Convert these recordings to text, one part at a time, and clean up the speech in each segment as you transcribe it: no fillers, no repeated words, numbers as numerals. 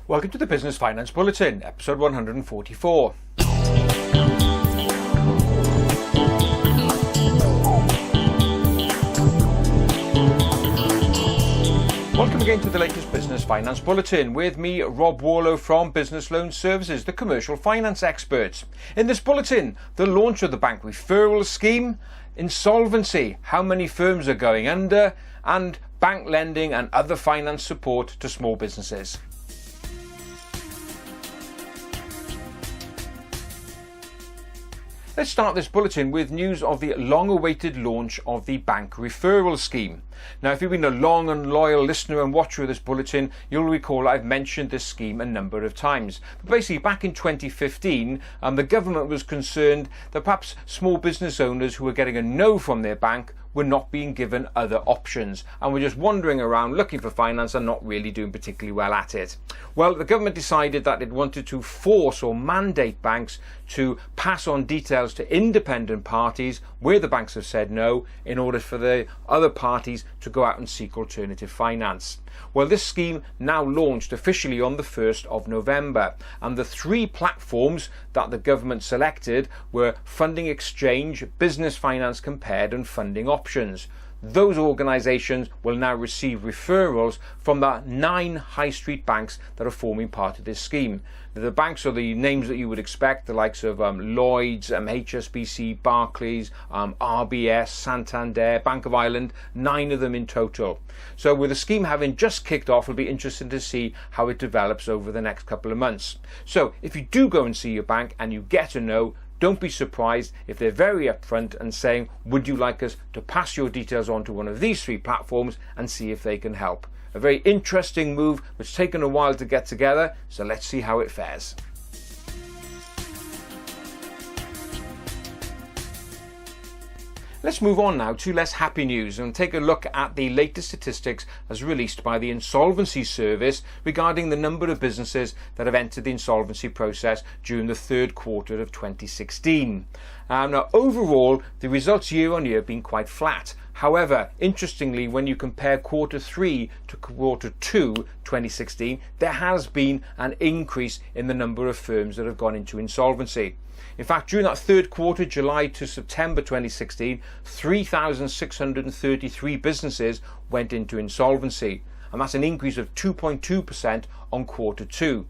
Welcome to the Business Finance Bulletin, episode 144. Welcome again to the latest Business Finance Bulletin with me, Rob Warlow from Business Loan Services, the commercial finance experts. In this bulletin, the launch of the Bank Referral Scheme, insolvency, how many firms are going under, and bank lending and other finance support to small businesses. Let's start this bulletin with news of the long-awaited launch of the Bank Referral Scheme. Now, if you've been a long and loyal listener and watcher of this bulletin, you'll recall I've mentioned this scheme a number of times. But basically, back in 2015, the government was concerned that perhaps small business owners who were getting a no from their bank were not being given other options and were just wandering around looking for finance and not really doing particularly well at it. Well, the government decided that it wanted to force or mandate banks to pass on details to independent parties where the banks have said no in order for the other parties to go out and seek alternative finance. Well, this scheme now launched officially on the 1st of November, and the three platforms that the government selected were Funding Exchange, Business Finance Compared and Funding Options. Those organisations will now receive referrals from the 9 high street banks that are forming part of this scheme. The banks are the names that you would expect, the likes of Lloyds, HSBC, Barclays, RBS, Santander, Bank of Ireland, 9 of them in total. So with the scheme having just kicked off, it'll be interesting to see how it develops over the next couple of months. So if you do go and see your bank and you get a no, don't be surprised if they're very upfront and saying, would you like us to pass your details on to one of these 3 platforms and see if they can help. A very interesting move which has taken a while to get together, so let's see how it fares. Let's move on now to less happy news and take a look at the latest statistics as released by the Insolvency Service regarding the number of businesses that have entered the insolvency process during the 3rd quarter of 2016. Now, overall, the results year on year have been quite flat. However, interestingly, when you compare quarter 3 to quarter 2 2016, there has been an increase in the number of firms that have gone into insolvency. In fact, during that 3rd quarter, July to September 2016, 3,633 businesses went into insolvency, and that's an increase of 2.2% on quarter 2.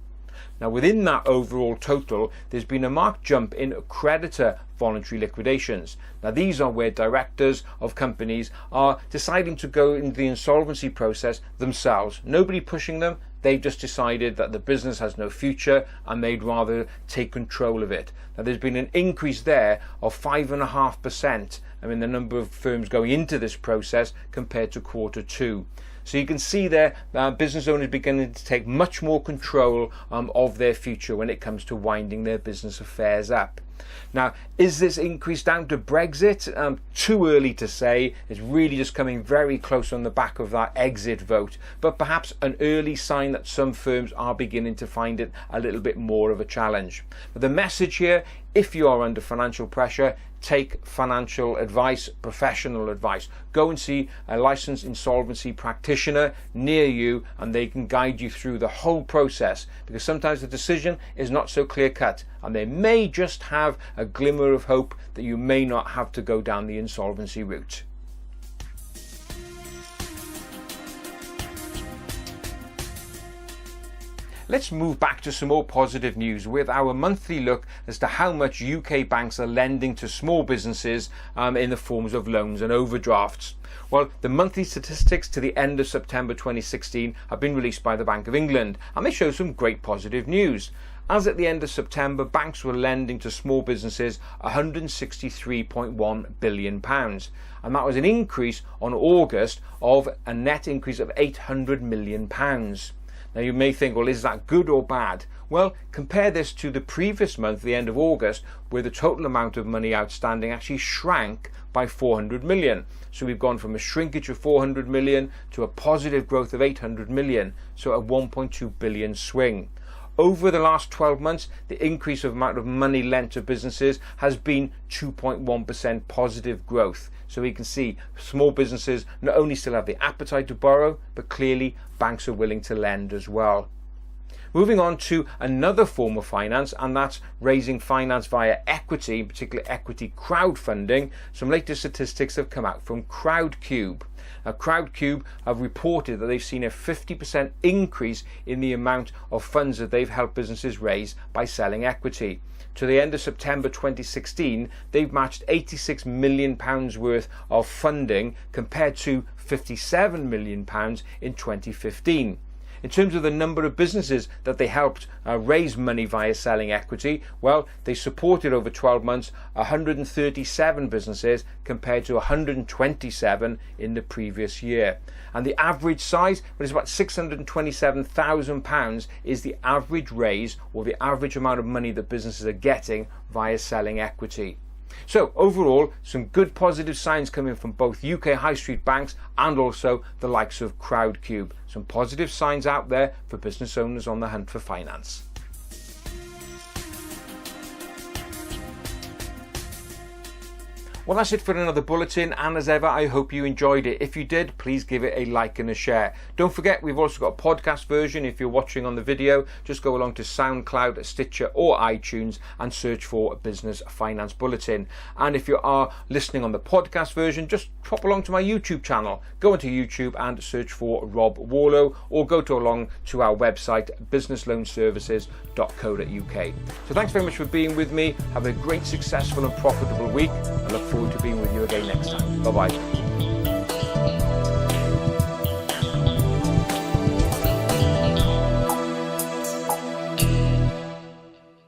Now, within that overall total, there's been a marked jump in creditor voluntary liquidations. Now, these are where directors of companies are deciding to go into the insolvency process themselves. Nobody pushing them. They've just decided that the business has no future and they'd rather take control of it. Now, there's been an increase there of 5.5%. The number of firms going into this process compared to quarter 2. So you can see there business owners beginning to take much more control of their future when it comes to winding their business affairs up. Now, is this increase down to Brexit? Too early to say. It's really just coming very close on the back of that exit vote, but perhaps an early sign that some firms are beginning to find it a little bit more of a challenge. But the message here, if you are under financial pressure, take financial advice, professional advice. Go and see a licensed insolvency practitioner near you and they can guide you through the whole process, because sometimes the decision is not so clear cut and they may just have a glimmer of hope that you may not have to go down the insolvency route. Let's move back to some more positive news with our monthly look as to how much UK banks are lending to small businesses in the forms of loans and overdrafts. Well, the monthly statistics to the end of September 2016 have been released by the Bank of England, and they show some great positive news. As at the end of September, banks were lending to small businesses £163.1 billion, and that was an increase on August of a net increase of £800 million. Now, you may think, well, is that good or bad? Well, compare this to the previous month, the end of August, where the total amount of money outstanding actually shrank by 400 million. So we've gone from a shrinkage of 400 million to a positive growth of 800 million, so a 1.2 billion swing. Over the last 12 months, the increase of amount of money lent to businesses has been 2.1% positive growth. So we can see small businesses not only still have the appetite to borrow, but clearly banks are willing to lend as well. Moving on to another form of finance, and that's raising finance via equity, particularly equity crowdfunding. Some latest statistics have come out from Crowdcube. Now, Crowdcube have reported that they've seen a 50% increase in the amount of funds that they've helped businesses raise by selling equity. To the end of September 2016, they've matched £86 million worth of funding compared to £57 million in 2015. In terms of the number of businesses that they helped raise money via selling equity, well, they supported over 12 months 137 businesses compared to 127 in the previous year. And the average size, which is about £627,000, is the average raise or the average amount of money that businesses are getting via selling equity. So overall, some good positive signs coming from both UK high street banks and also the likes of Crowdcube. Some positive signs out there for business owners on the hunt for finance. Well, that's it for another bulletin, and as ever, I hope you enjoyed it. If you did, please give it a like and a share. Don't forget, we've also got a podcast version. If you're watching on the video, just go along to SoundCloud, Stitcher or iTunes and search for Business Finance Bulletin. And if you are listening on the podcast version, just pop along to my YouTube channel. Go into YouTube and search for Rob Warlow, or go along to our website, businessloanservices.co.uk. So thanks very much for being with me. Have a great, successful and profitable week. I look forward to being with you again next time. Bye-bye.